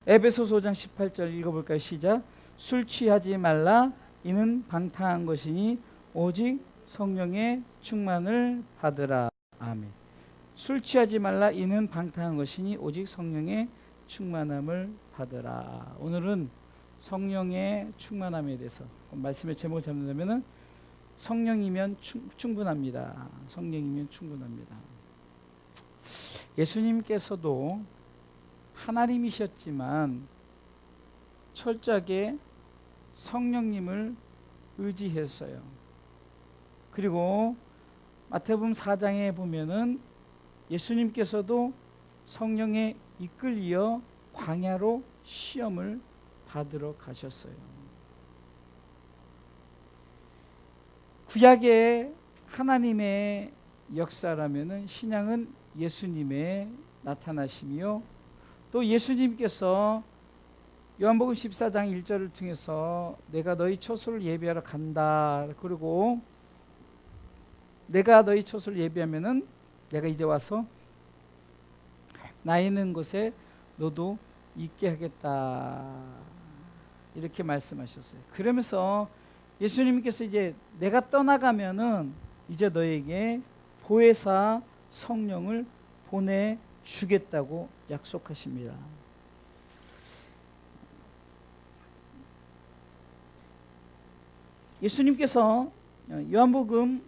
에베소서 5장 18절 읽어볼까요? 시작. 술 취하지 말라 이는 방탕한 것이니 오직 성령의 충만을 받으라. 아멘. 술 취하지 말라 이는 방탕한 것이니 오직 성령의 충만함을 받으라. 오늘은 성령의 충만함에 대해서 말씀의 제목을 잡는다면 성령이면 충분합니다. 성령이면 충분합니다. 예수님께서도 하나님이셨지만 철저하게 성령님을 의지했어요. 그리고 마태복음 4장에 보면은 예수님께서도 성령에 이끌려 광야로 시험을 받으러 가셨어요. 구약의 하나님의 역사라면은 신약은 예수님의 나타나심이요. 또 예수님께서 요한복음 14장 1절을 통해서 내가 너희 처소를 예비하러 간다. 그리고 내가 너희 처소를 예비하면은 내가 이제 와서 나 있는 곳에 너도 있게 하겠다. 이렇게 말씀하셨어요. 그러면서 예수님께서 이제 내가 떠나가면은 이제 너에게 보혜사 성령을 보내주겠다고 약속하십니다. 예수님께서 요한복음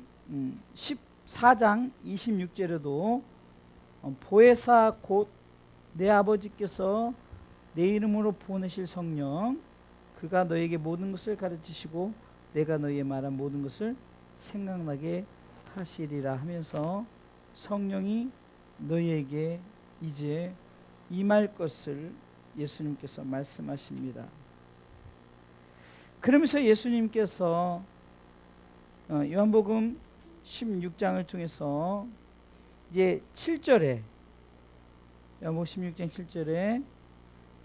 14장 26절에도 보혜사 곧 내 아버지께서 내 이름으로 보내실 성령 그가 너에게 모든 것을 가르치시고 내가 너희에 말한 모든 것을 생각나게 하시리라 하면서 성령이 너희에게 이제 임할 것을 예수님께서 말씀하십니다. 그러면서 예수님께서 요한복음 16장을 통해서 이제 7절에 요한복음 16장 7절에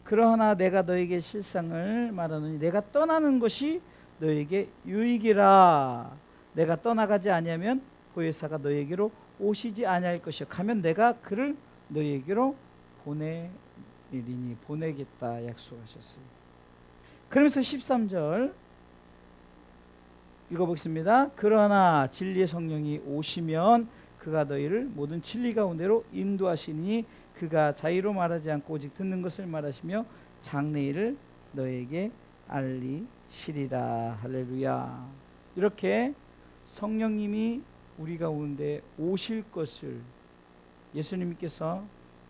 그러나 내가 너에게 실상을 말하노니 내가 떠나는 것이 너에게 유익이라. 내가 떠나가지 아니하면 보혜사가 너에게로 오시지 아니할 것이요 가면 내가 그를 너에게로 보내리니 보내겠다 약속하셨어요. 그러면서 13절 읽어보겠습니다. 그러나 진리의 성령이 오시면 그가 너희를 모든 진리 가운데로 인도하시니 그가 자의로 말하지 않고 오직 듣는 것을 말하시며 장래일을 너에게 알리시리라. 할렐루야. 이렇게 성령님이 우리 가운데 오실 것을 예수님께서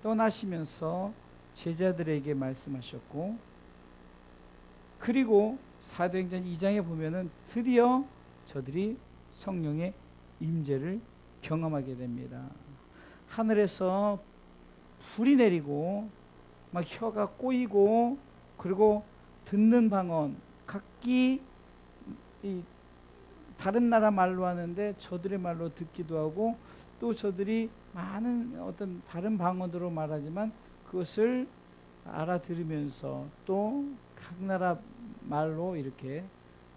떠나시면서 제자들에게 말씀하셨고, 그리고 사도행전 2장에 보면은 드디어 저들이 성령의 임재를 경험하게 됩니다. 하늘에서 불이 내리고 막 혀가 꼬이고, 그리고 듣는 방언 각기 다른 나라 말로 하는데 저들의 말로 듣기도 하고, 또 저들이 많은 어떤 다른 방언으로 말하지만 그것을 알아들으면서 또 각 나라 말로 이렇게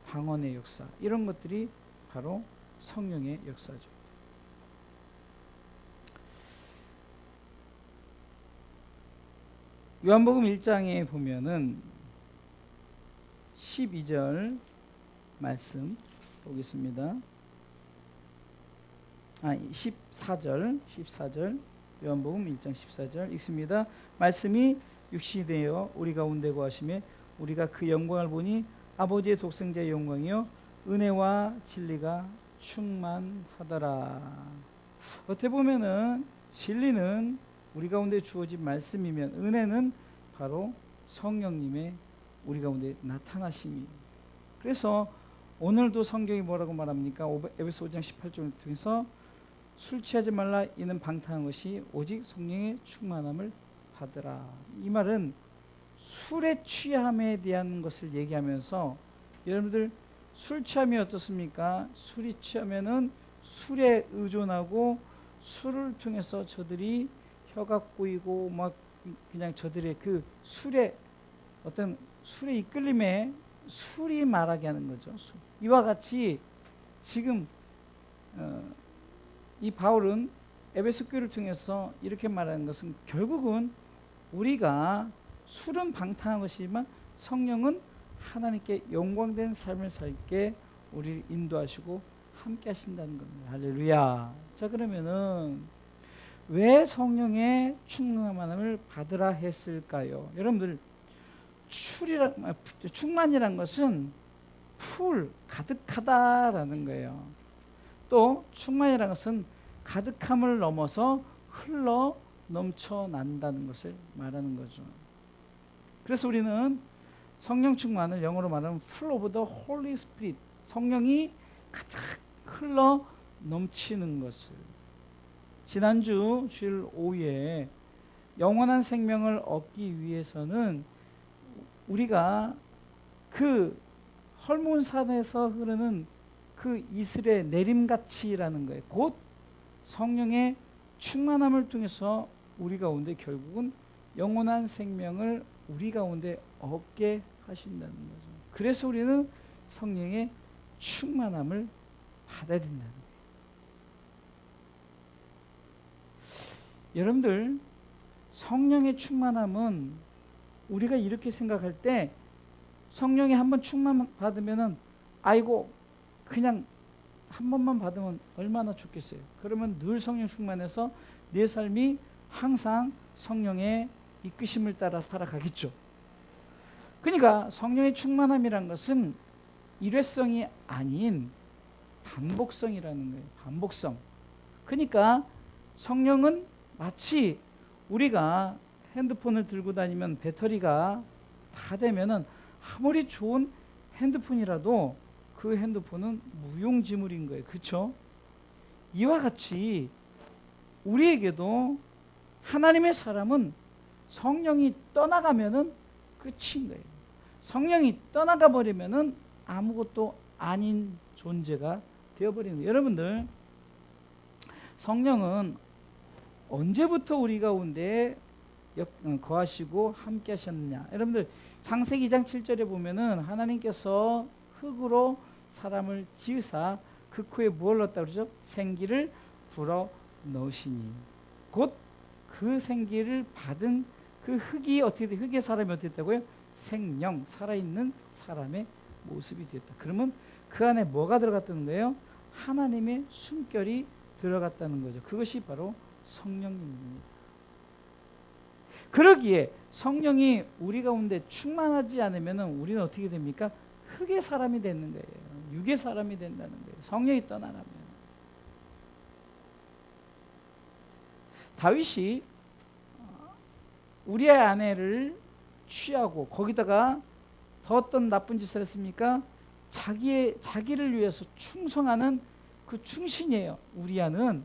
방언의 역사, 이런 것들이 바로 성령의 역사죠. 요한복음 1장에 보면은 12절 말씀 보겠습니다. 14절 요한복음 1장 14절 읽습니다. 말씀이 육신이 되어 우리 가운데 거하심에 우리가 그 영광을 보니 아버지의 독생자의 영광이요 은혜와 진리가 충만하더라. 어떻게 보면은 진리는 우리 가운데 주어진 말씀이면 은혜는 바로 성령님의 우리 가운데 나타나심이. 그래서 오늘도 성경이 뭐라고 말합니까? 에베소 5장 18절을 통해서 술 취하지 말라 이는 방탕한 것이 오직 성령의 충만함을 받으라. 이 말은 술에 취함에 대한 것을 얘기하면서, 여러분들 술 취함이 어떻습니까? 술이 취하면은 술에 의존하고 술을 통해서 저들이 혀가 꼬이고 막 그냥 저들의 그 술에 어떤 술의 이끌림에 술이 말하게 하는 거죠. 이와 같이 지금 이 바울은 에베소 교회를 통해서 이렇게 말하는 것은 결국은 우리가 술은 방탕한 것이지만 성령은 하나님께 영광된 삶을 살게 우리를 인도하시고 함께 하신다는 겁니다. 할렐루야. 자, 그러면은 왜 성령의 충만함을 받으라 했을까요? 여러분들, 충만이란 것은 풀, 가득하다라는 거예요. 또 충만이라는 것은 가득함을 넘어서 흘러 넘쳐난다는 것을 말하는 거죠. 그래서 우리는 성령 충만을 영어로 말하면 full of the Holy Spirit, 성령이 가득 흘러 넘치는 것을. 지난주 주일 오후에 영원한 생명을 얻기 위해서는 우리가 그 헐몬산에서 흐르는 그 이슬의 내림같이라는 거예요. 곧 성령의 충만함을 통해서 우리 가운데 결국은 영원한 생명을 우리 가운데 얻게 하신다는 거죠. 그래서 우리는 성령의 충만함을 받아야 된다는 거예요. 여러분들, 성령의 충만함은 우리가 이렇게 생각할 때 성령이 한번 충만 받으면은 아이고 그냥 한 번만 받으면 얼마나 좋겠어요. 그러면 늘 성령 충만해서 내 삶이 항상 성령의 이끄심을 따라 살아가겠죠. 그러니까 성령의 충만함이란 것은 일회성이 아닌 반복성이라는 거예요. 반복성. 그러니까 성령은 마치 우리가 핸드폰을 들고 다니면 배터리가 다 되면은 아무리 좋은 핸드폰이라도 그 핸드폰은 무용지물인 거예요. 그렇죠? 이와 같이 우리에게도 하나님의 사람은 성령이 떠나가면은 끝인 거예요. 성령이 떠나가 버리면은 아무것도 아닌 존재가 되어버리는 거예요. 여러분들, 성령은 언제부터 우리 가운데 거하시고 함께 하셨느냐. 여러분들, 창세기 2장 7절에 보면은 하나님께서 흙으로 사람을 지으사 그 코에 무엇을 넣었다고 그러죠? 생기를 불어 넣으시니. 곧 그 생기를 받은 그 흙이 어떻게 돼? 흙의 사람이 어떻게 됐다고요? 생령, 살아있는 사람의 모습이 되었다. 그러면 그 안에 뭐가 들어갔다는 거예요? 하나님의 숨결이 들어갔다는 거죠. 그것이 바로 성령님입니다. 그러기에 성령이 우리 가운데 충만하지 않으면 우리는 어떻게 됩니까? 흙의 사람이 되는 거예요. 육의 사람이 된다는 거예요. 성령이 떠나가면. 다윗이 우리의 아내를 취하고 거기다가 더 어떤 나쁜 짓을 했습니까? 자기를 위해서 충성하는 그 충신이에요. 우리아는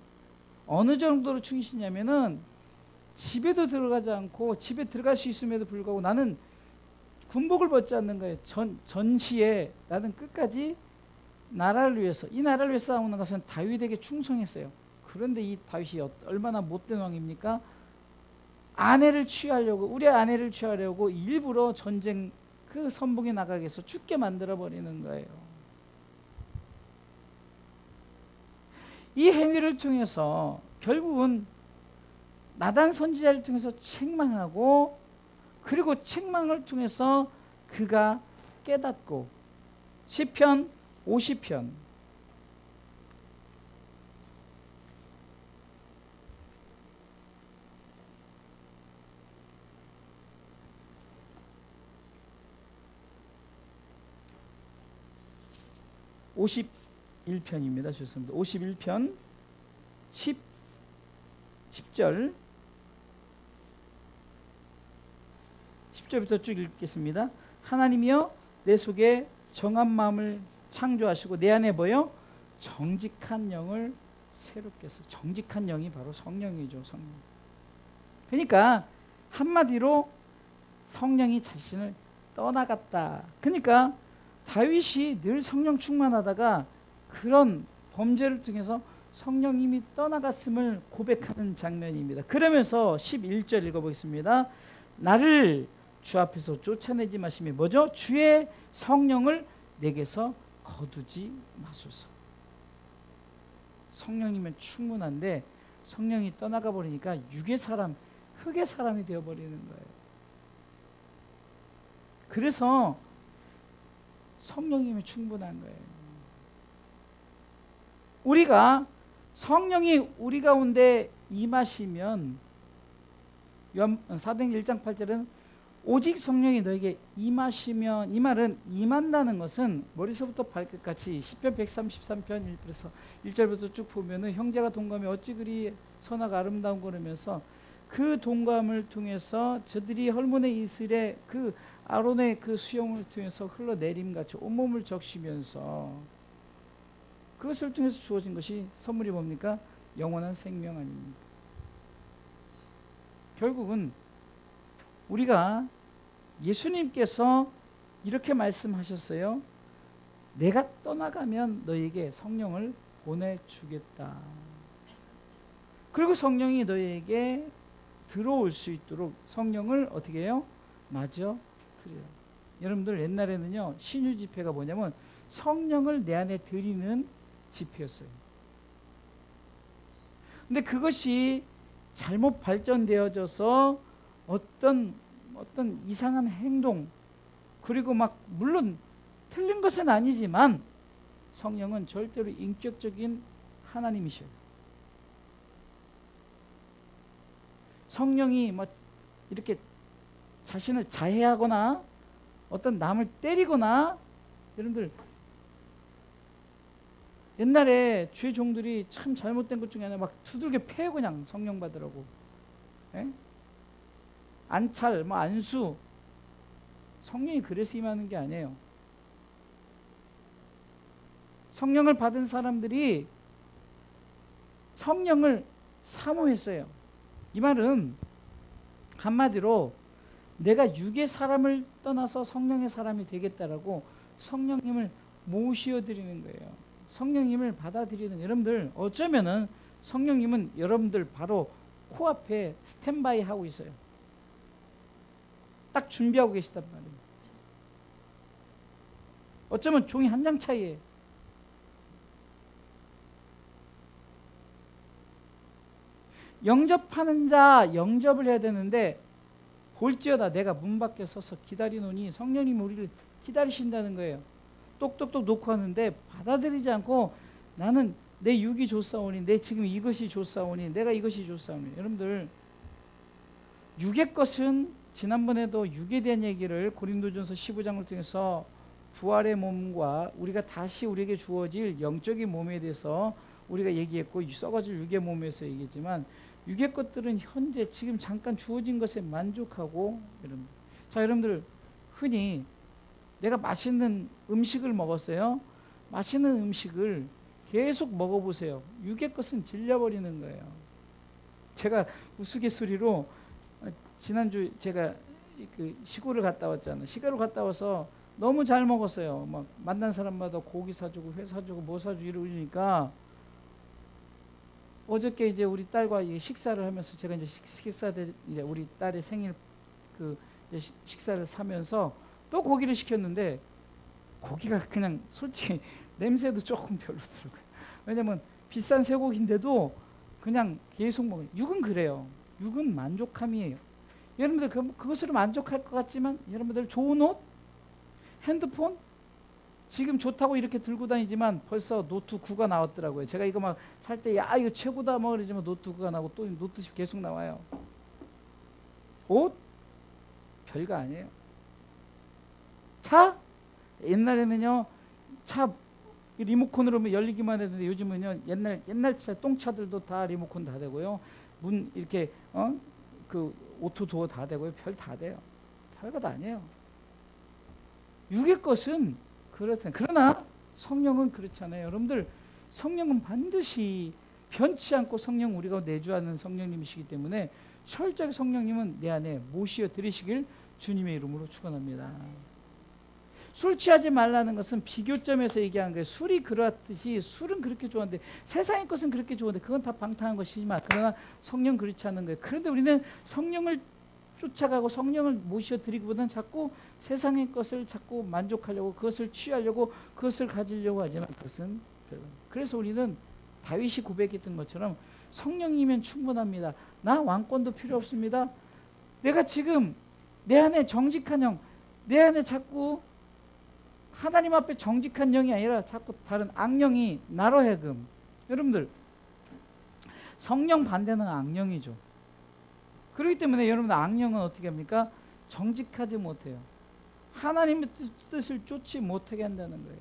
어느 정도로 충신이냐면은 집에도 들어가지 않고, 집에 들어갈 수 있음에도 불구하고 나는 군복을 벗지 않는 거예요. 전시에 나는 끝까지 나라를 위해서, 이 나라를 위해서 싸우는 것은 다윗에게 충성했어요. 그런데 이 다윗이 얼마나 못된 왕입니까? 아내를 취하려고, 우리 아내를 취하려고 일부러 전쟁 그 선봉에 나가게 해서 죽게 만들어 버리는 거예요. 이 행위를 통해서 결국은 나단 선지자를 통해서 책망하고, 그리고 책망을 통해서 그가 깨닫고, 시편 50편 51편입니다. 죄송합니다. 51편 10절 10절부터 쭉 읽겠습니다. 하나님이여 내 속에 정한 마음을 창조하시고 내 안에 뭐요? 정직한 영을 새롭게 해서. 정직한 영이 바로 성령이죠. 성령. 그러니까 한마디로 성령이 자신을 떠나갔다. 그러니까 다윗이 늘 성령 충만하다가 그런 범죄를 통해서 성령님이 떠나갔음을 고백하는 장면입니다. 그러면서 11절 읽어보겠습니다. 나를 주 앞에서 쫓아내지 마시며 뭐죠? 주의 성령을 내게서 거두지 마소서. 성령이면 충분한데 성령이 떠나가 버리니까 육의 사람, 흙의 사람이 되어버리는 거예요. 그래서 성령님이 충분한 거예요. 우리가 성령이 우리 가운데 임하시면 사도행전 1장 8절은 오직 성령이 너에게 임하시면, 이 말은 임한다는 것은 머리서부터 발끝까지 시편 133편 1절부터 쭉 보면은 형제가 동감이 어찌 그리 선하고 아름다운 거라면서 그 동감을 통해서 저들이 헐몬의 이슬에 그 아론의 그 수염을 통해서 흘러내림같이 온몸을 적시면서 그것을 통해서 주어진 것이 선물이 뭡니까? 영원한 생명 아닙니까? 결국은 우리가 예수님께서 이렇게 말씀하셨어요. 내가 떠나가면 너에게 성령을 보내주겠다. 그리고 성령이 너에게 들어올 수 있도록 성령을 어떻게 해요? 맞아 드려요. 여러분들 옛날에는요, 신유 집회가 뭐냐면 성령을 내 안에 드리는 집회였어요. 근데 그것이 잘못 발전되어져서 어떤 이상한 행동, 그리고 막 물론 틀린 것은 아니지만 성령은 절대로 인격적인 하나님이셔요. 성령이 막 이렇게 자신을 자해하거나 어떤 남을 때리거나, 여러분들 옛날에 주의 종들이 참 잘못된 것 중에 하나 막 두들겨 패요. 그냥 성령 받으라고. 예? 안찰, 뭐 안수. 성령이 그래서 임하는 게 아니에요. 성령을 받은 사람들이 성령을 사모했어요. 이 말은 한마디로 내가 육의 사람을 떠나서 성령의 사람이 되겠다라고 성령님을 모셔드리는 거예요. 성령님을 받아들이는, 여러분들 어쩌면은 성령님은 여러분들 바로 코앞에 스탠바이 하고 있어요. 딱 준비하고 계시단 말이에요. 어쩌면 종이 한 장 차이에. 영접하는 자 영접을 해야 되는데 볼지어다 내가 문 밖에 서서 기다리노니, 성령님이 우리를 기다리신다는 거예요. 똑똑똑 놓고 하는데 받아들이지 않고 나는 내 육이 좋사오니, 내 지금 이것이 좋사오니, 내가 이것이 좋사오니. 여러분들 육의 것은 지난번에도 육에 대한 얘기를 고린도전서 15장을 통해서 부활의 몸과 우리가 다시 우리에게 주어질 영적인 몸에 대해서 우리가 얘기했고, 썩어질 육의 몸에서 얘기했지만 육의 것들은 현재 지금 잠깐 주어진 것에 만족하고. 여러분들 흔히 내가 맛있는 음식을 먹었어요. 맛있는 음식을 계속 먹어보세요. 육의 것은 질려버리는 거예요. 제가 우스갯소리로 지난주 제가 그 시골을 갔다 왔잖아요. 시골을 갔다 와서 너무 잘 먹었어요. 막 만난 사람마다 고기 사주고 회 사주고 뭐 사주고 이러니까 어저께 이제 우리 딸과 식사를 하면서 제가 이제 이제 우리 딸의 생일 그 식사를 사면서 또 고기를 시켰는데 고기가 그냥 솔직히 냄새도 조금 별로더라고요. 왜냐면 비싼 쇠고기인데도 그냥 계속 먹어요. 육은 그래요. 육은 만족함이에요. 여러분들 그것으로 만족할 것 같지만 여러분들 좋은 옷, 핸드폰 지금 좋다고 이렇게 들고 다니지만 벌써 노트 9가 나왔더라고요. 제가 이거 막 살 때 야 이거 최고다 뭐 그러지만 노트 9가 나오고 또 노트 10 계속 나와요. 옷 별거 아니에요. 차 옛날에는요 차 리모컨으로 열리기만 했는데 요즘은요 옛날 차 똥차들도 다 리모컨 다 되고요. 문 이렇게 그 오토 도어 다 되고요. 별 다 돼요. 별거 다 아니에요. 육의 것은 그렇다. 그러나 성령은 그렇잖아요. 여러분들 성령은 반드시 변치 않고 성령 우리가 내주하는 성령님이시기 때문에 철저하게 성령님은 내 안에 모시어 드리시길 주님의 이름으로 축원합니다. 술 취하지 말라는 것은 비교점에서 얘기한 거예요. 술이 그렇듯이 술은 그렇게 좋은데 세상의 것은 그렇게 좋은데 그건 다 방탕한 것이지만 그러나 성령 그렇지 않은 거예요. 그런데 우리는 성령을 쫓아가고 성령을 모셔드리기보다는 자꾸 세상의 것을 자꾸 만족하려고 그것을 취하려고 그것을 가지려고 하지만 그것은 그래서 우리는 다윗이 고백했던 것처럼 성령이면 충분합니다. 나 왕권도 필요 없습니다. 내가 지금 내 안에 정직한 영 내 안에 자꾸 하나님 앞에 정직한 영이 아니라 자꾸 다른 악령이 나로 하여금, 여러분들 성령 반대는 악령이죠. 그렇기 때문에 여러분 악령은 어떻게 합니까? 정직하지 못해요. 하나님의 뜻을 쫓지 못하게 한다는 거예요.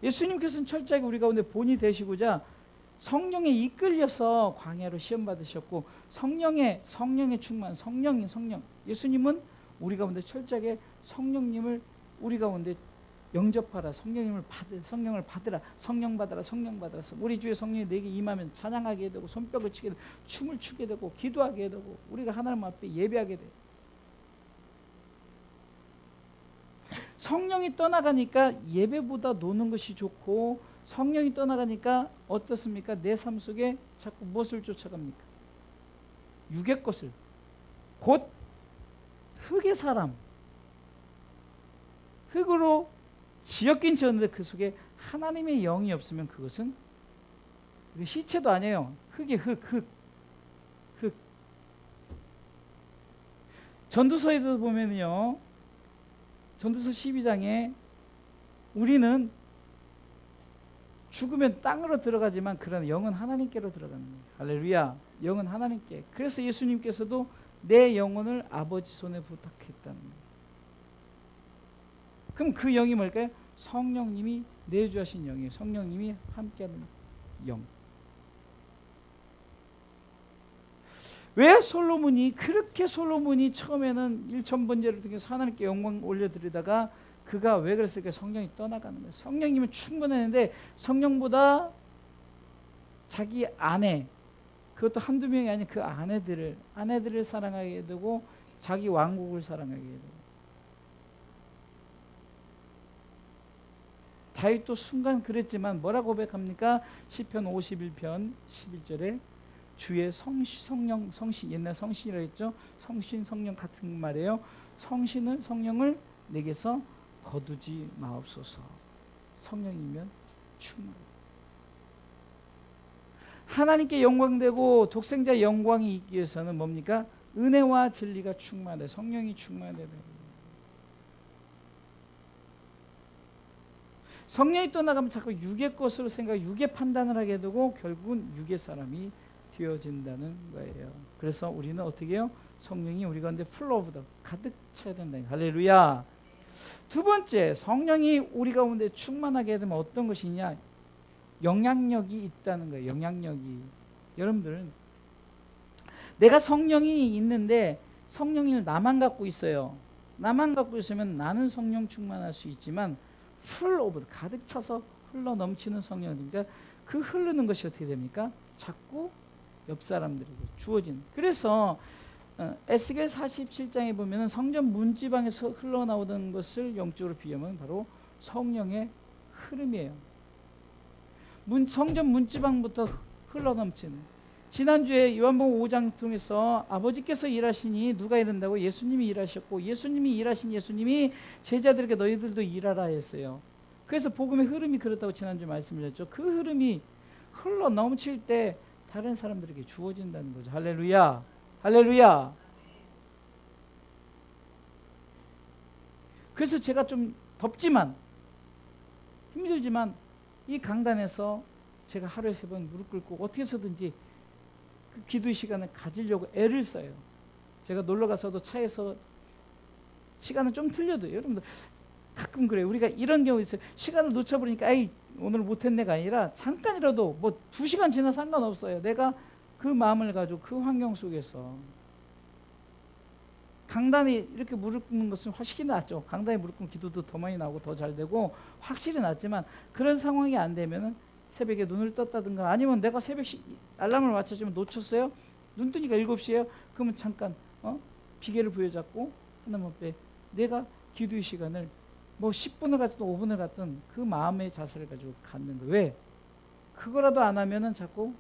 예수님께서는 철저하게 우리 가운데 본이 되시고자 성령에 이끌려서 광야로 시험 받으셨고, 성령의 충만, 성령. 예수님은 우리 가운데 철저하게 성령님을 우리 가운데 영접하라, 성령을 받으라, 성령 받아라. 우리 주의 성령이 내게 임하면 찬양하게 되고, 손뼉을 치게 되고, 춤을 추게 되고, 기도하게 되고, 우리가 하나님 앞에 예배하게 돼요. 성령이 떠나가니까 예배보다 노는 것이 좋고, 성령이 떠나가니까 어떻습니까? 내 삶 속에 자꾸 무엇을 쫓아갑니까? 육의 것을, 곧 흙의 사람, 흙으로 지역긴 지었는데 그 속에 하나님의 영이 없으면 그것은 시체도 아니에요. 흙이 흙. 전도서에도 보면요, 전도서 12장에 우리는 죽으면 땅으로 들어가지만 그러나 영은 하나님께로 들어가는 거예요. 할렐루야. 영은 하나님께. 그래서 예수님께서도 내 영혼을 아버지 손에 부탁했다는 거예요. 그럼 그 영이 뭘까요? 성령님이 내주하신 영이에요. 성령님이 함께하는 영. 왜 솔로몬이 처음에는 일천번제를 통해서 하나님께 영광 올려드리다가 그가 왜 그랬을까? 성령이 떠나가는 거예요. 성령님은 충분했는데 성령보다 자기 아내, 그것도 한두 명이 아닌 그 아내들을 사랑하게 되고 자기 왕국을 사랑하게 되고, 다윗도 순간 그랬지만 뭐라고 고백합니까? 시편 51편 11절에 주의 성령, 옛날 성신이라고 했죠. 성령 같은 말이에요. 성령을 내게서 거두지 마옵소서. 성령이면 충만해. 하나님께 영광되고 독생자 영광이 있기 위해서는 뭡니까? 은혜와 진리가 충만해. 성령이 충만해야 돼요. 성령이 떠나가면 자꾸 육의 것으로 육의 판단을 하게 되고 결국은 육의 사람이 되어진다는 거예요. 그래서 우리는 어떻게 해요? 성령이 우리 가운데 full of the, 가득 차야 된다. 할렐루야. 두 번째, 성령이 우리 가운데 충만하게 되면 어떤 것이냐? 영향력이 있다는 거예요. 영향력이. 여러분들, 내가 성령이 있는데 성령을 나만 갖고 있어요. 나만 갖고 있으면 나는 성령 충만할 수 있지만 full of, 가득 차서 흘러 넘치는 성령이니까 그 흐르는 것이 어떻게 됩니까? 자꾸 옆 사람들에게 주어진. 그래서 에스겔 47장에 보면은 성전 문지방에서 흘러나오던 것을 영적으로 비유하면 바로 성령의 흐름이에요. 성전 문지방부터 흘러넘치는. 지난주에 요한복음 5장 통해서 아버지께서 일하시니 누가 이른다고? 예수님이 일하셨고, 예수님이 일하신 예수님이 제자들에게 너희들도 일하라 했어요. 그래서 복음의 흐름이 그렇다고 지난주 말씀드렸죠. 그 흐름이 흘러넘칠 때 다른 사람들에게 주어진다는 거죠. 할렐루야. 할렐루야. 그래서 제가 좀 덥지만 힘들지만 이 강단에서 제가 하루에 3번 무릎 꿇고 어떻게 해서든지 그 기도의 시간을 가지려고 애를 써요. 제가 놀러 가서도 차에서 시간은 좀 틀려도 여러분들 가끔 그래요. 우리가 이런 경우 있어요. 시간을 놓쳐버리니까 아이 오늘 못했네가 아니라 잠깐이라도 뭐 2시간 지나 상관없어요. 내가 그 마음을 가지고 그 환경 속에서 강단에 이렇게 무릎 꿇는 것은 확실히 낫죠. 강단에 무릎 꿇는 기도도 더 많이 나오고 더 잘 되고 확실히 낫지만 그런 상황이 안 되면은 새벽에 눈을 떴다든가 아니면 내가 새벽 알람을 맞춰주면 놓쳤어요. 눈 뜨니까 7시에요. 그러면 잠깐 비계를 부여잡고 하나님 앞에 내가 기도의 시간을 뭐 10분을 갖든 5분을 갖든 그 마음의 자세를 가지고 갖는 거예요. 왜? 그거라도 안 하면은 자꾸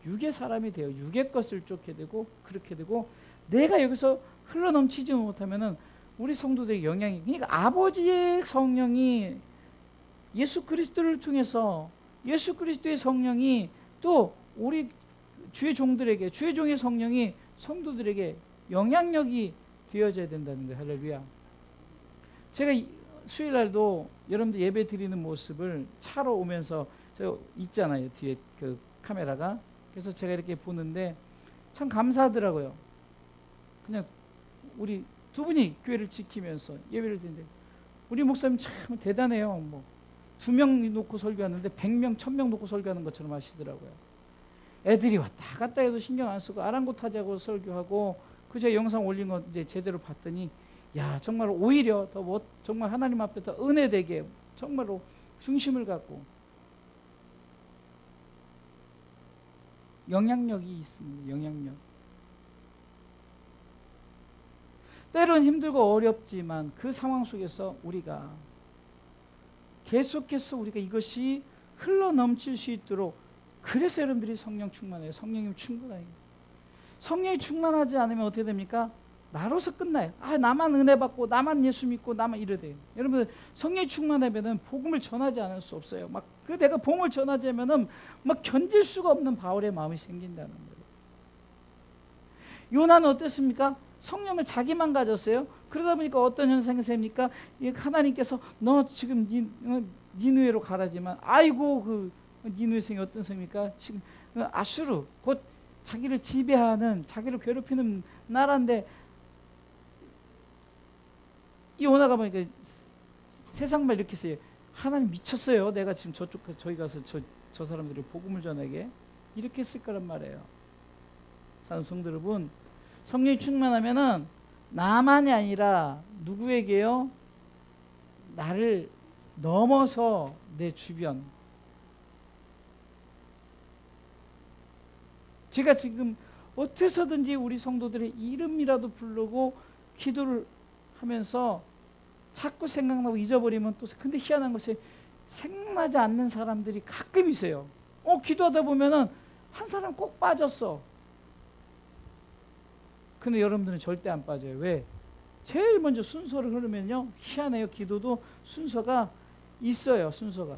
육의 사람이 돼요. 육의 것을 쫓게 되고 그렇게 되고 내가 여기서 흘러넘치지 못하면은 우리 성도들의 영향이, 그러니까 아버지의 성령이 예수 그리스도를 통해서 예수 그리스도의 성령이 또 우리 주의 종들에게 주의 종의 성령이 성도들에게 영향력이 되어져야 된다는 거예요. 할렐루야. 제가 수요일 날도 여러분들 예배 드리는 모습을 차로 오면서 저 있잖아요. 뒤에 그 카메라가. 그래서 제가 이렇게 보는데 참 감사하더라고요. 그냥 우리 두 분이 교회를 지키면서 예배를 드리는데 우리 목사님 참 대단해요. 뭐 2명 놓고 설교하는데 100명, 1000명 놓고 설교하는 것처럼 하시더라고요. 애들이 왔다 갔다 해도 신경 안 쓰고 아랑곳하자고 설교하고 그제 영상 올린 거 이제 제대로 봤더니 야 정말 오히려 더 뭐 정말 하나님 앞에 더 은혜되게 정말로 중심을 갖고 영향력이 있습니다. 영향력. 때론 힘들고 어렵지만 그 상황 속에서 우리가 계속해서 우리가 이것이 흘러넘칠 수 있도록 그래서 여러분들이 성령 충만해요. 성령님 충분해요. 성령이 충만하지 않으면 어떻게 됩니까? 나로서 끝나요. 아 나만 은혜 받고 나만 예수 믿고 나만 이래 돼요. 여러분 성령이 충만하면은 복음을 전하지 않을 수 없어요. 막 그 내가 복음을 전하자면은 막 견딜 수가 없는 바울의 마음이 생긴다는 거예요. 요나는 어땠습니까? 성령을 자기만 가졌어요. 그러다 보니까 어떤 현상이 생깁니까? 하나님께서 너 지금 니느웨로 가라지만 아이고 그 니느웨 성이 어떤 성입니까? 지금 아수르 곧 자기를 지배하는 자기를 괴롭히는 나라인데 이 요나가 보니까 세상 말 이렇게 써요. 하나님 미쳤어요. 내가 지금 저기 가서 저 사람들이 복음을 전하게 이렇게 했을 거란 말이에요. 사랑하는 성도 여러분, 성령이 충만하면은 나만이 아니라 누구에게요? 나를 넘어서 내 주변. 제가 지금 어떻게서든지 우리 성도들의 이름이라도 부르고 기도를 하면서 자꾸 생각나고 잊어버리면 또 근데 희한한 것이 생각나지 않는 사람들이 가끔 있어요. 기도하다 보면은 한 사람 꼭 빠졌어. 근데 여러분들은 절대 안 빠져요. 왜? 제일 먼저 순서를 흐르면요. 희한해요. 기도도 순서가 있어요. 순서가.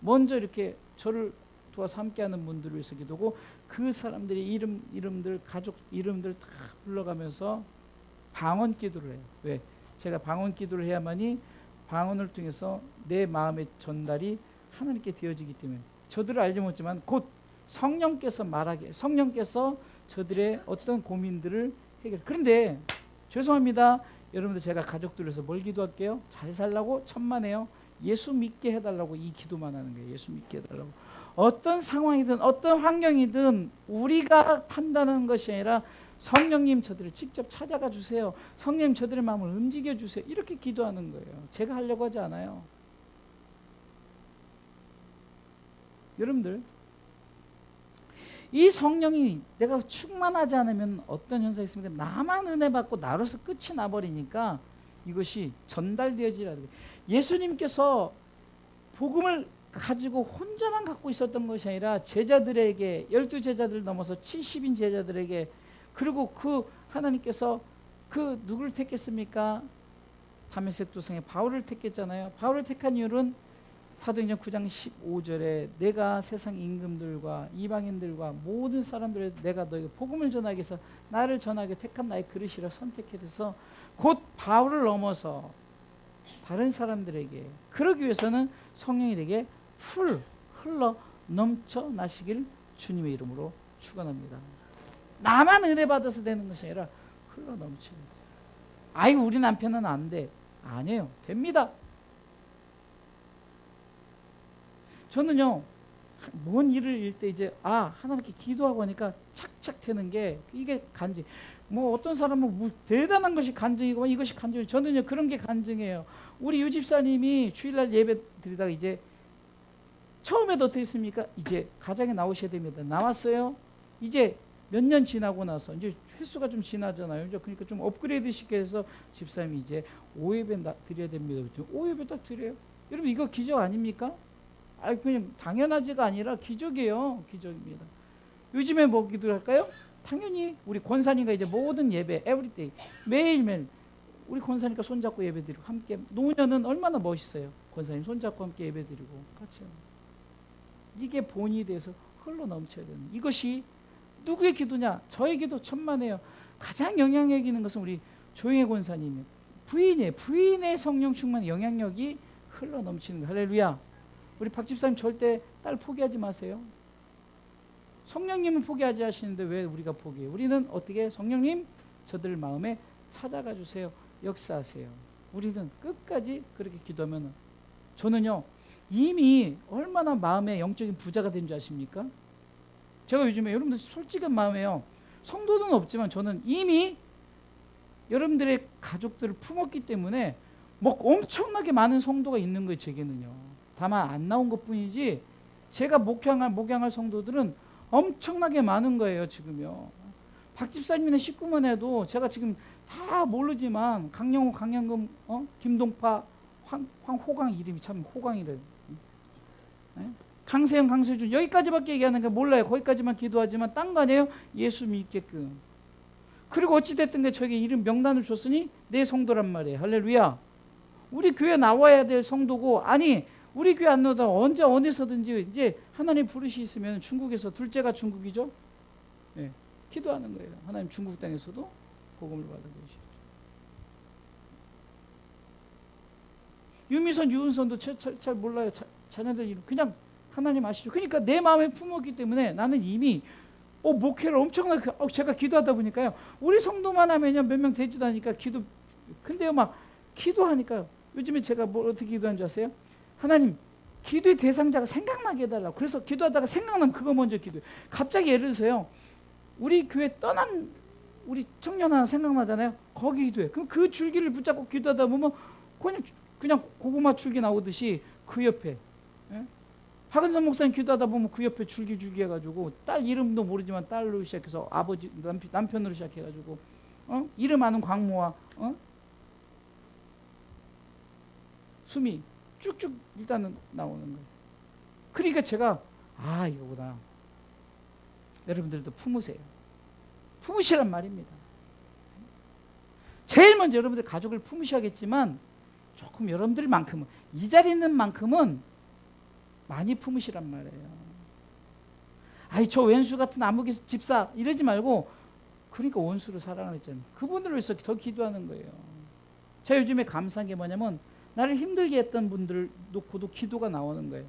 먼저 이렇게 저를 도와서 함께하는 분들을 위해서 기도고 그 사람들의 이름들 가족 이름들 다 불러가면서 방언 기도를 해요. 왜? 제가 방언 기도를 해야만이 방언을 통해서 내 마음의 전달이 하나님께 되어지기 때문에 저들을 알지 못지만 곧 성령께서 말하게 성령께서 저들의 어떤 고민들을 해결. 그런데 죄송합니다. 여러분들 제가 가족들 위해서 뭘 기도할게요? 잘 살라고 천만에요. 예수 믿게 해달라고 이 기도만 하는 거예요. 예수 믿게 해달라고. 어떤 상황이든 어떤 환경이든 우리가 판단하는 것이 아니라 성령님 저들을 직접 찾아가 주세요. 성령님 저들의 마음을 움직여 주세요. 이렇게 기도하는 거예요. 제가 하려고 하지 않아요. 여러분들 이 성령이 내가 충만하지 않으면 어떤 현상이 있습니까? 나만 은혜 받고 나로서 끝이 나버리니까 이것이 전달되어지라는 거예요. 예수님께서 복음을 가지고 혼자만 갖고 있었던 것이 아니라 제자들에게 12제자들 넘어서 70인 제자들에게 그리고 그 하나님께서 그 누구를 택했습니까? 다메섹 도성에 바울을 택했잖아요. 바울을 택한 이유는 사도행전 9장 15절에 내가 세상 임금들과 이방인들과 모든 사람들에 내가 너에게 복음을 전하기 위해서 나를 전하게 택한 나의 그릇이라 선택해서 곧 바울을 넘어서 다른 사람들에게 그러기 위해서는 성령이 내게 흘러 넘쳐 나시길 주님의 이름으로 축원합니다. 나만 은혜 받아서 되는 것이 아니라 흘러 넘치는. 아이고 우리 남편은 안 돼. 아니에요. 됩니다. 저는요 뭔 일을 일 때 이제 하나님께 기도하고 하니까 착착 되는 게 이게 간증. 뭐 어떤 사람은 뭐 대단한 것이 간증이고 이것이 간증이에요. 저는요 그런 게 간증이에요. 우리 유집사님이 주일날 예배 드리다가 이제 처음에도 어떻게 했습니까? 이제 가정에 나오셔야 됩니다. 나왔어요. 이제 몇 년 지나고 나서 이제 횟수가 좀 지나잖아요. 이제 그러니까 좀 업그레이드 시켜 해서 집사님이 이제 5예배 드려야 됩니다. 5예배 딱 드려요. 여러분 이거 기적 아닙니까? 그냥 당연하지가 아니라 기적이에요. 기적입니다. 요즘에 뭐 기도할까요? 당연히 우리 권사님과 이제 모든 예배 에브리데이 매일매일 우리 권사님과 손잡고 예배드리고 함께 노년은 얼마나 멋있어요. 권사님 손잡고 함께 예배드리고 같이 합니다. 이게 본이 돼서 흘러 넘쳐야 되는 이것이 누구의 기도냐? 저의 기도 천만에요. 가장 영향력 있는 것은 우리 조영애 권사님이 부인의 성령 충만 영향력이 흘러 넘치는 거예요. 할렐루야. 우리 박 집사님 절대 딸 포기하지 마세요. 성령님은 포기하지 하시는데 왜 우리가 포기해요? 우리는 어떻게 성령님 저들 마음에 찾아가 주세요. 역사하세요. 우리는 끝까지 그렇게 기도하면 저는요 이미 얼마나 마음에 영적인 부자가 된 줄 아십니까? 제가 요즘에 여러분들 솔직한 마음에요. 성도는 없지만 저는 이미 여러분들의 가족들을 품었기 때문에 뭐 엄청나게 많은 성도가 있는 거예요. 제게는요. 다만 안 나온 것뿐이지 제가 목양할 성도들은 엄청나게 많은 거예요. 지금요. 박 집사님의 식구만 해도 제가 지금 다 모르지만 강영호, 강영금, 김동파, 황호강 이름이 참 호강이래요. 네? 강세영, 강세준 여기까지밖에 얘기하는 게 몰라요. 거기까지만 기도하지만 딴 거 아니에요? 예수 믿게끔. 그리고 어찌됐든 게 저에게 이름 명단을 줬으니 내 성도란 말이에요. 할렐루야. 우리 교회 나와야 될 성도고 아니 우리 교회 안 나오다 언제 어디서든지 이제 하나님 부르시 있으면 중국에서 둘째가 중국이죠. 네. 기도하는 거예요. 하나님 중국 땅에서도 복음을 받아주시죠. 유미선, 유은선도 잘 몰라요. 자녀들 이름 그냥 하나님 아시죠. 그러니까 내 마음에 품었기 때문에 나는 이미 목회를 엄청나게 제가 기도하다 보니까요. 우리 성도만 하면요 몇 명 되지도 않으니까 기도 근데요 막 기도하니까 요즘에 제가 뭐 어떻게 기도하는 줄 아세요? 하나님 기도의 대상자가 생각나게 해달라고. 그래서 기도하다가 생각나면 그거 먼저 기도해요. 갑자기 예를 들어서요. 우리 교회 떠난 우리 청년 하나 생각나잖아요. 거기 기도해. 그럼 그 줄기를 붙잡고 기도하다 보면 그냥 고구마 줄기 나오듯이 그 옆에 예? 박은선 목사님 기도하다 보면 그 옆에 줄기 해가지고 딸 이름도 모르지만 딸로 시작해서 아버지 남편으로 시작해가지고 이름 아는 광모와 수미 쭉쭉 일단은 나오는 거예요. 그러니까 제가 이거구나. 여러분들도 품으세요. 품으시란 말입니다. 제일 먼저 여러분들 가족을 품으셔야겠지만 조금 여러분들만큼은 이 자리에 있는 만큼은 많이 품으시란 말이에요. 저 왼수 같은 암흑의 집사 이러지 말고 그러니까 원수를 사랑을 했잖아요. 그분들을 위해서 더 기도하는 거예요. 제가 요즘에 감사한 게 뭐냐면 나를 힘들게 했던 분들을 놓고도 기도가 나오는 거예요.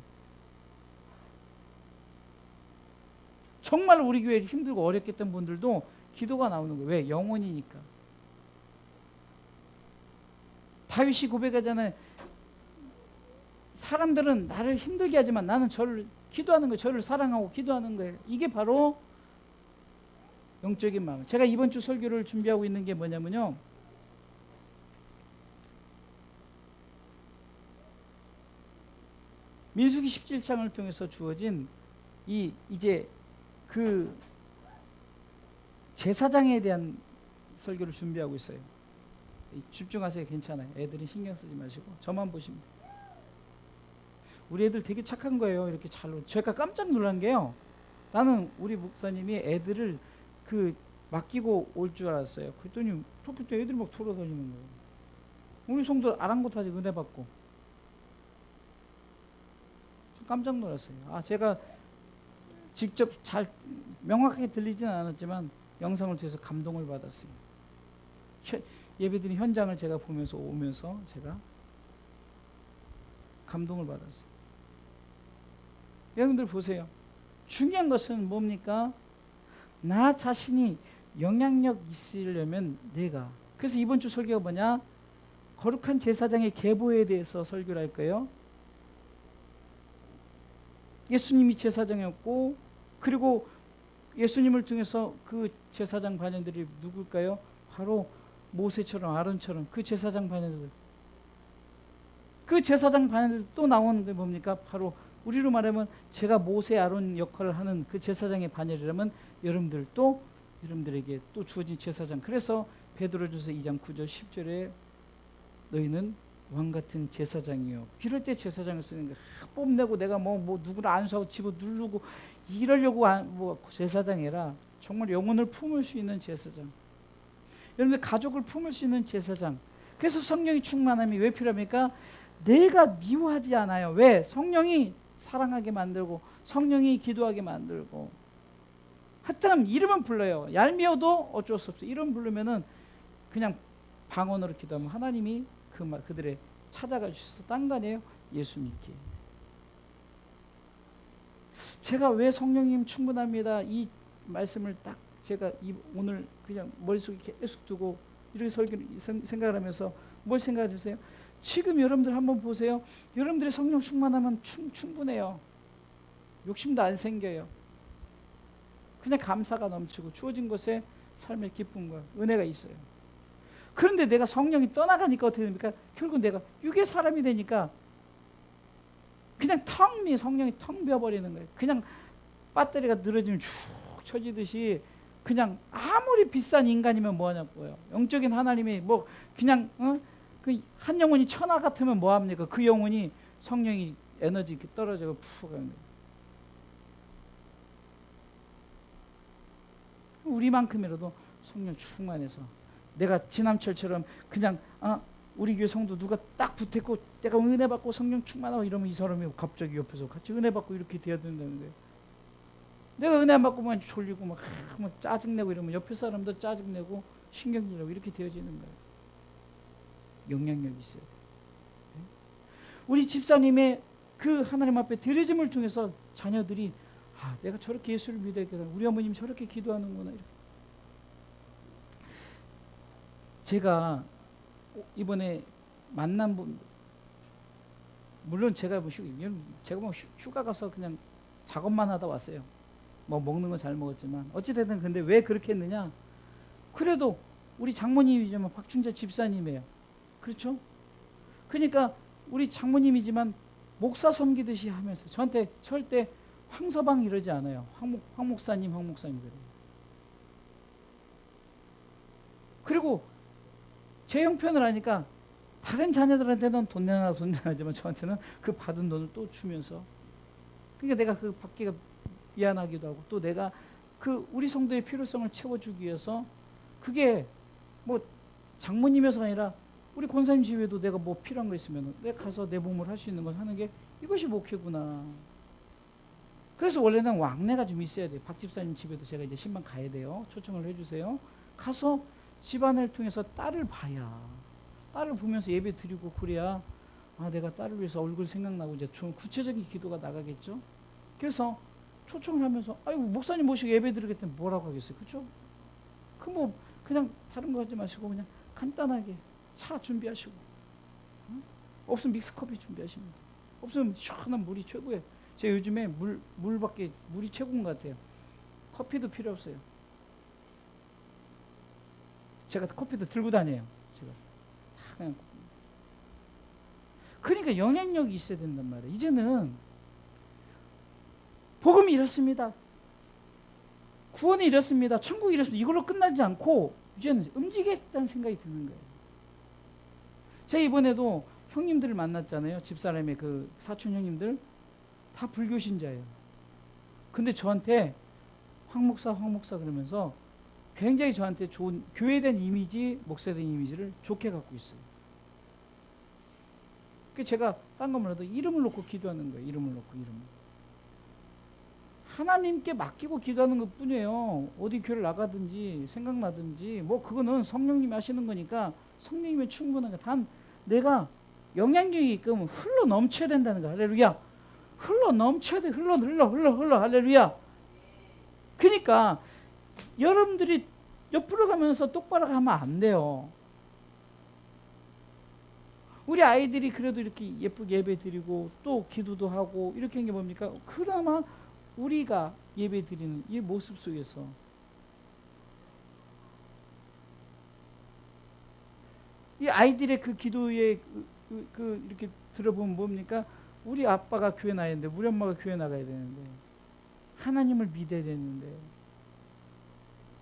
정말 우리 교회 힘들고 어렵게 했던 분들도 기도가 나오는 거예요. 왜? 영혼이니까. 다윗이 고백하잖아요. 사람들은 나를 힘들게 하지만 나는 저를 기도하는 거예요. 저를 사랑하고 기도하는 거예요. 이게 바로 영적인 마음. 제가 이번 주 설교를 준비하고 있는 게 뭐냐면요. 민수기 17장을 통해서 주어진 이제 그 제사장에 대한 설교를 준비하고 있어요. 집중하세요. 괜찮아요. 애들이 신경 쓰지 마시고 저만 보시면 돼요. 우리 애들 되게 착한 거예요. 이렇게 제가 깜짝 놀란 게요. 나는 우리 목사님이 애들을 맡기고 올 줄 알았어요. 그랬더니 토끼 때 애들이 막 돌아다니는 거예요. 우리 성도 아랑곳하지 은혜 받고. 깜짝 놀랐어요. 제가 직접 잘 명확하게 들리지는 않았지만 영상을 통해서 감동을 받았어요. 예배드린 현장을 제가 오면서 제가 감동을 받았어요. 여러분들 보세요. 중요한 것은 뭡니까? 나 자신이 영향력 있으려면 내가. 그래서 이번 주 설교가 뭐냐? 거룩한 제사장의 계보에 대해서 설교를 할 거예요. 예수님이 제사장이었고 그리고 예수님을 통해서 그 제사장 반열들이 누굴까요? 바로 모세처럼 아론처럼 그 제사장 반열들. 그 제사장 반열들 또 나오는 게 뭡니까? 바로 우리로 말하면 제가 모세 아론 역할을 하는 그 제사장의 반열이라면 여러분들에게 또 주어진 제사장. 그래서 베드로전서 2장 9절 10절에 너희는 왕같은 제사장이요. 이럴 때 제사장을 쓰는 게 뽐내고 내가 뭐 누구를 안수하고 집어 누르고 이러려고 제사장이라 정말 영혼을 품을 수 있는 제사장. 여러분들 가족을 품을 수 있는 제사장. 그래서 성령이 충만함이 왜 필요합니까? 내가 미워하지 않아요. 왜? 성령이 사랑하게 만들고 성령이 기도하게 만들고 하여튼 이름은 불러요. 얄미워도 어쩔 수 없어요. 이름 부르면은 그냥 방언으로 기도하면 하나님이 그들의 찾아가 주셔서 딴 거 아니에요? 예수 믿기. 제가 왜 성령님 충분합니다 이 말씀을 딱 제가 오늘 그냥 머릿속에 계속 두고 이렇게 생각을 하면서 뭘 생각해 주세요? 지금 여러분들 한번 보세요. 여러분들의 성령 충만하면 충분해요. 욕심도 안 생겨요. 그냥 감사가 넘치고 주어진 것에 삶의 기쁨과 은혜가 있어요. 그런데 내가 성령이 떠나가니까 어떻게 됩니까? 결국 내가 육의 사람이 되니까 그냥 성령이 텅 비어버리는 거예요. 그냥 배터리가 늘어지면 쭉 쳐지듯이 그냥 아무리 비싼 인간이면 뭐하냐고요. 영적인 하나님이 뭐 그냥 그 한 영혼이 천하 같으면 뭐합니까? 그 영혼이 성령이 에너지 이렇게 떨어져서 푹 가는 거예요. 우리만큼이라도 성령 충만해서 내가 지남철처럼 그냥 우리 교회 성도 누가 딱 붙었고 내가 은혜 받고 성령 충만하고 이러면 이 사람이 갑자기 옆에서 같이 은혜 받고 이렇게 돼야 된다는 거예요. 내가 은혜 안 받고만 졸리고 막 짜증내고 이러면 옆에 사람도 짜증내고 신경질내고 이렇게 되어지는 거예요. 영향력이 있어야 돼요. 우리 집사님의 그 하나님 앞에 드려짐을 통해서 자녀들이 내가 저렇게 예수를 믿어야겠다. 우리 어머님 저렇게 기도하는구나. 이렇게. 제가 이번에 만난 분, 물론 제가 뭐 휴가 가서 그냥 작업만 하다 왔어요. 뭐 먹는 건 잘 먹었지만 어찌됐든 근데 왜 그렇게 했느냐? 그래도 우리 장모님이지만 박춘자 집사님이에요. 그렇죠? 그러니까 우리 장모님이지만 목사 섬기듯이 하면서 저한테 절대 황서방 이러지 않아요. 황 목사님 그래요. 그리고 제 형편을 하니까 다른 자녀들한테는 돈 내놔지만 저한테는 그 받은 돈을 또 주면서 그러니까 내가 그 받기가 미안하기도 하고 또 내가 그 우리 성도의 필요성을 채워주기 위해서 그게 뭐 장모님에서가 아니라 우리 권사님 집에도 내가 뭐 필요한 거 있으면 내가 가서 내 몸을 할 수 있는 걸 하는 게 이것이 목회구나. 그래서 원래는 왕래가 좀 있어야 돼요. 박 집사님 집에도 제가 이제 신방 가야 돼요. 초청을 해주세요. 가서 집안을 통해서 딸을 봐야 딸을 보면서 예배 드리고 그래야 내가 딸을 위해서 얼굴 생각나고 이제 좀 구체적인 기도가 나가겠죠. 그래서 초청을 하면서 아이고 목사님 모시고 예배 드리겠다면 뭐라고 하겠어요. 그렇죠? 그 뭐 그냥 다른 거 하지 마시고 그냥 간단하게 차 준비하시고 없으면 믹스커피 준비하십니다. 없으면 시원한 물이 최고예요. 제가 요즘에 물밖에 물이 최고인 것 같아요. 커피도 필요 없어요. 제가 커피도 들고 다녀요. 제가 다 그냥. 그러니까 영향력이 있어야 된단 말이에요. 이제는 복음이 이렇습니다. 구원이 이렇습니다. 천국이 이렇습니다. 이걸로 끝나지 않고 이제는 움직이겠다는 생각이 드는 거예요. 제가 이번에도 형님들을 만났잖아요. 집사람의 그 사촌 형님들 다 불교 신자예요. 근데 저한테 황 목사 그러면서 굉장히 저한테 좋은 교회에 대한 이미지, 목사에 대한 이미지를 좋게 갖고 있어요. 그 제가 딴 거 몰라도 이름을 놓고 기도하는 거예요. 이름을 놓고 이름을. 하나님께 맡기고 기도하는 것 뿐이에요. 어디 교회를 나가든지 생각나든지 뭐 그거는 성령님이 하시는 거니까 성령님이 충분한 거. 단 내가 영향력이 있으면 흘러 넘쳐야 된다는 거. 할렐루야. 흘러 넘쳐야 돼. 흘러 할렐루야. 그러니까 여러분들이 옆으로 가면서 똑바로 가면 안 돼요. 우리 아이들이 그래도 이렇게 예쁘게 예배 드리고 또 기도도 하고 이렇게 한 게 뭡니까? 그나마 우리가 예배 드리는 이 모습 속에서 이 아이들의 그 기도에 이렇게 들어보면 뭡니까? 우리 아빠가 교회 나야 되는데 우리 엄마가 교회 나가야 되는데 하나님을 믿어야 되는데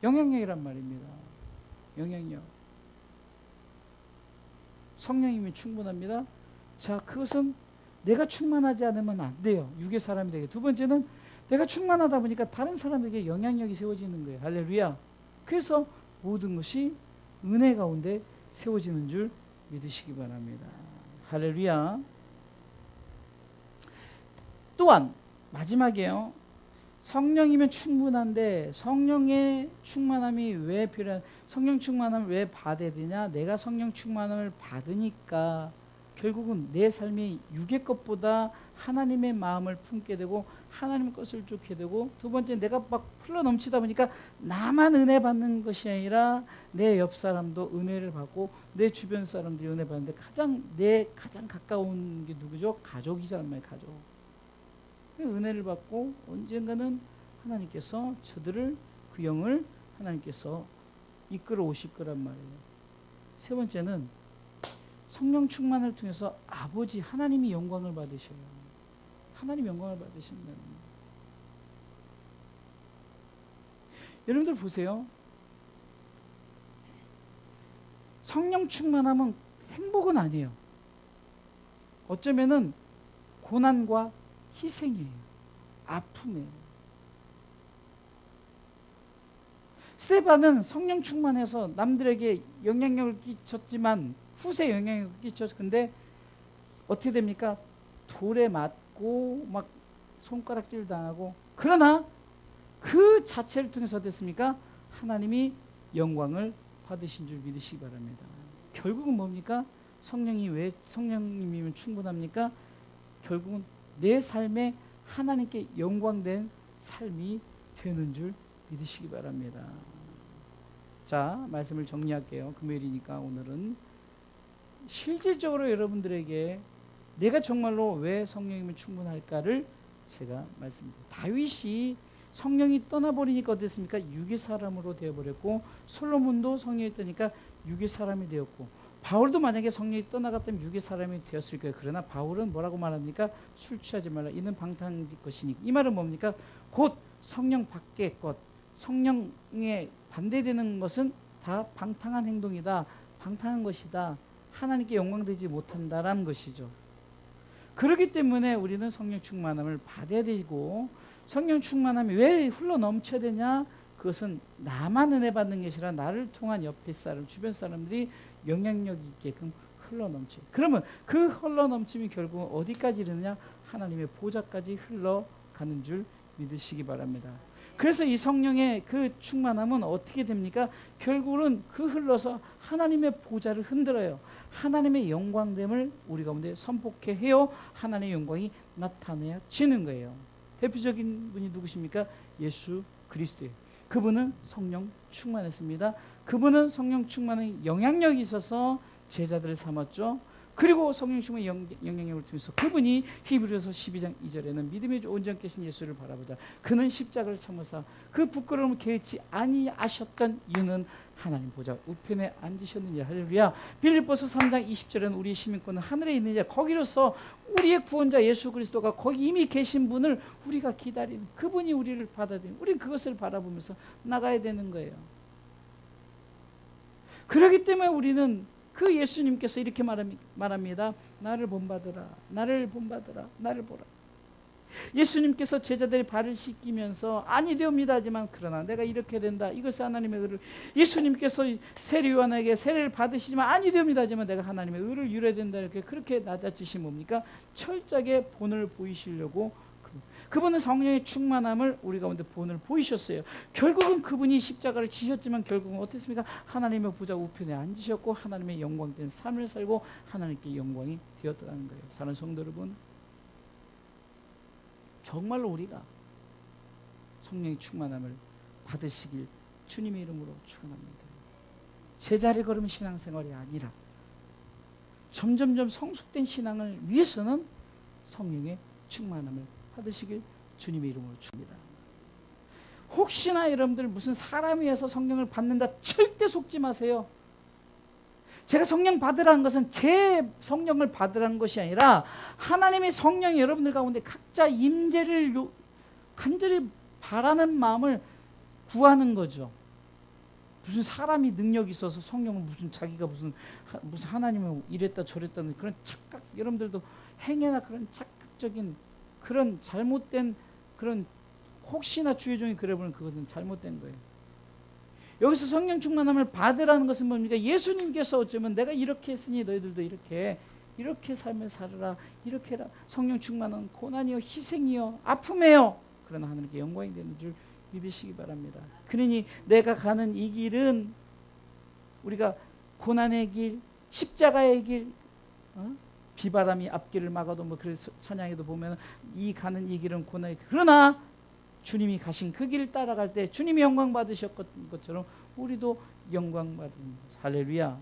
영향력이란 말입니다. 영향력. 성령님이 충분합니다. 자, 그것은 내가 충만하지 않으면 안 돼요. 육의 사람이 되게. 두 번째는 내가 충만하다 보니까 다른 사람에게 영향력이 세워지는 거예요. 할렐루야. 그래서 모든 것이 은혜 가운데 세워지는 줄 믿으시기 바랍니다. 할렐루야. 또한 마지막이에요. 성령이면 충분한데 성령의 충만함이 왜 필요한? 성령 충만함을 왜 받아야 되냐? 내가 성령 충만함을 받으니까 결국은 내 삶이 육의 것보다 하나님의 마음을 품게 되고 하나님의 것을 쫓게 되고, 두 번째 내가 막 흘러 넘치다 보니까 나만 은혜 받는 것이 아니라 내 옆 사람도 은혜를 받고 내 주변 사람들이 은혜 받는데 가장 가까운 게 누구죠? 가족이잖아요. 가족. 은혜를 받고 언젠가는 하나님께서 저들을, 그 영을 하나님께서 이끌어 오실 거란 말이에요. 세 번째는 성령 충만을 통해서 아버지 하나님이 영광을 받으셔요. 하나님 영광을 받으신다는 거예요. 여러분들 보세요. 성령 충만하면 행복은 아니에요. 어쩌면은 고난과 희생이에요. 아픔이에요. 스데반은 성령 충만해서 남들에게 영향력을 끼쳤지만, 후세 영향력을 끼쳤죠. 근데 어떻게 됩니까? 돌에 맞고 막 손가락질 당하고, 그러나 그 자체를 통해서 어땠습니까? 하나님이 영광을 받으신 줄 믿으시기 바랍니다. 결국은 뭡니까? 성령이 왜 성령님이면 충분합니까? 결국은 내 삶에 하나님께 영광된 삶이 되는 줄 믿으시기 바랍니다. 자, 말씀을 정리할게요. 금요일이니까 오늘은 실질적으로 여러분들에게 내가 정말로 왜 성령이면 충분할까를 제가 말씀드립니다. 다윗이 성령이 떠나버리니까 어땠습니까? 육의 사람으로 되어버렸고, 솔로몬도 성령이 떠니까 육의 사람이 되었고, 바울도 만약에 성령이 떠나갔다면 육의 사람이 되었을 거예요. 그러나 바울은 뭐라고 말합니까? 술 취하지 말라. 이는 방탕한 것이니. 이 말은 뭡니까? 곧 성령 밖의 것, 성령에 반대되는 것은 다 방탕한 행동이다. 방탕한 것이다. 하나님께 영광되지 못한다라는 것이죠. 그렇기 때문에 우리는 성령 충만함을 받아야 되고, 성령 충만함이 왜 흘러 넘쳐야 되냐? 그것은 나만 은혜 받는 것이 아니라 나를 통한 옆에 사람, 주변 사람들이 영향력 있게끔 흘러 넘쳐요. 그러면 그 흘러 넘침이 결국은 어디까지 이르느냐? 하나님의 보좌까지 흘러가는 줄 믿으시기 바랍니다. 그래서 이 성령의 그 충만함은 어떻게 됩니까? 결국은 그 흘러서 하나님의 보좌를 흔들어요. 하나님의 영광됨을 우리 가운데 선포케 해요. 하나님의 영광이 나타내지는 거예요. 대표적인 분이 누구십니까? 예수 그리스도예요. 그분은 성령 충만했습니다. 그분은 성령 충만의 영향력이 있어서 제자들을 삼았죠. 그리고 성령 충만의 영향력을 통해서 그분이 히브리서 12장 2절에는 믿음의 온전케 하신 예수를 바라보자. 그는 십자가를 참으사 그 부끄러움을 개의치 아니하셨던 이유는 하나님 보좌 우편에 앉으셨느니라. 할렐루야. 빌립보서 3장 20절에는 우리 시민권은 하늘에 있느니라. 거기로서 우리의 구원자 예수 그리스도가 거기 이미 계신 분을 우리가 기다리는, 그분이 우리를 받아들이는, 우리는 그것을 바라보면서 나가야 되는 거예요. 그렇기 때문에 우리는 그 예수님께서 이렇게 말합니다. 나를 본받으라. 나를 본받으라. 나를 보라. 예수님께서 제자들의 발을 씻기면서 아니되옵니다 하지만, 그러나 내가 이렇게 된다. 이것은 하나님의 의를. 예수님께서 세례요한에게 세례를 받으시지만 아니되옵니다 하지만 내가 하나님의 의를 이루어야 된다. 이렇게 그렇게 낮아지신 뭡니까? 철저하게 본을 보이시려고, 그분은 성령의 충만함을 우리 가운데 본을 보이셨어요. 결국은 그분이 십자가를 지셨지만 결국은 어땠습니까? 하나님의 보좌 우편에 앉으셨고 하나님의 영광된 삶을 살고 하나님께 영광이 되었다는 거예요. 사랑하는 성도 여러분, 정말로 우리가 성령의 충만함을 받으시길 주님의 이름으로 축원합니다. 제자리 걸음 신앙생활이 아니라 점점점 성숙된 신앙을 위해서는 성령의 충만함을 받으시길 주님의 이름으로 축원합니다. 혹시나 여러분들 무슨 사람이 해서 성령을 받는다 절대 속지 마세요. 제가 성령 받으라는 것은 제 성령을 받으라는 것이 아니라 하나님의 성령이 여러분들 가운데 각자 임재를 간절히 바라는 마음을 구하는 거죠. 무슨 사람이 능력이 있어서 성령을 무슨 자기가 무슨 하나님을 이랬다 저랬다는 그런 착각, 여러분들도 행해나 그런 착각적인 그런 잘못된 그런, 혹시나 주의 종이 그래 보면 그것은 잘못된 거예요. 여기서 성령 충만함을 받으라는 것은 뭡니까? 예수님께서 어쩌면 내가 이렇게 했으니 너희들도 이렇게 삶을 살아라. 이렇게 해라. 성령 충만은 고난이요 희생이요 아픔이요. 그러나 하나님께 영광이 되는 줄 믿으시기 바랍니다. 그러니 내가 가는 이 길은 우리가 고난의 길, 십자가의 길, 비바람이 앞길을 막아도 뭐 그래서 찬양에도 보면 이 가는 이 길은 고난의 길. 그러나 주님이 가신 그 길을 따라갈 때 주님이 영광 받으셨던 것처럼 우리도 영광 받은 할렐루야.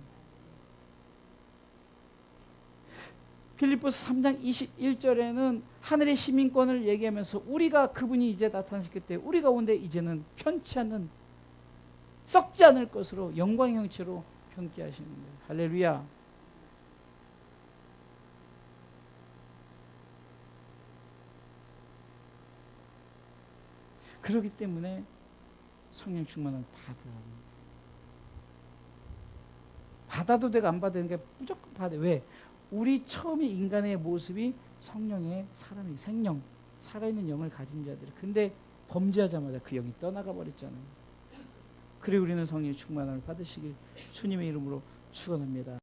필리포스 3장 21절에는 하늘의 시민권을 얘기하면서 우리가 그분이 이제 나타나셨기 때문에 우리 가운데 이제는 편치 않는 썩지 않을 것으로 영광의 형체로 편케 하시는 거예요. 할렐루야. 그렇기 때문에 성령 충만을 받아도 되고 안 받아도 되는 게 무조건 받아. 왜? 우리 처음에 인간의 모습이 성령의 사람이 생명, 살아있는 영을 가진 자들. 근데 범죄하자마자 그 영이 떠나가 버렸잖아요. 그래 우리는 성령의 충만함을 받으시길 주님의 이름으로 축원합니다.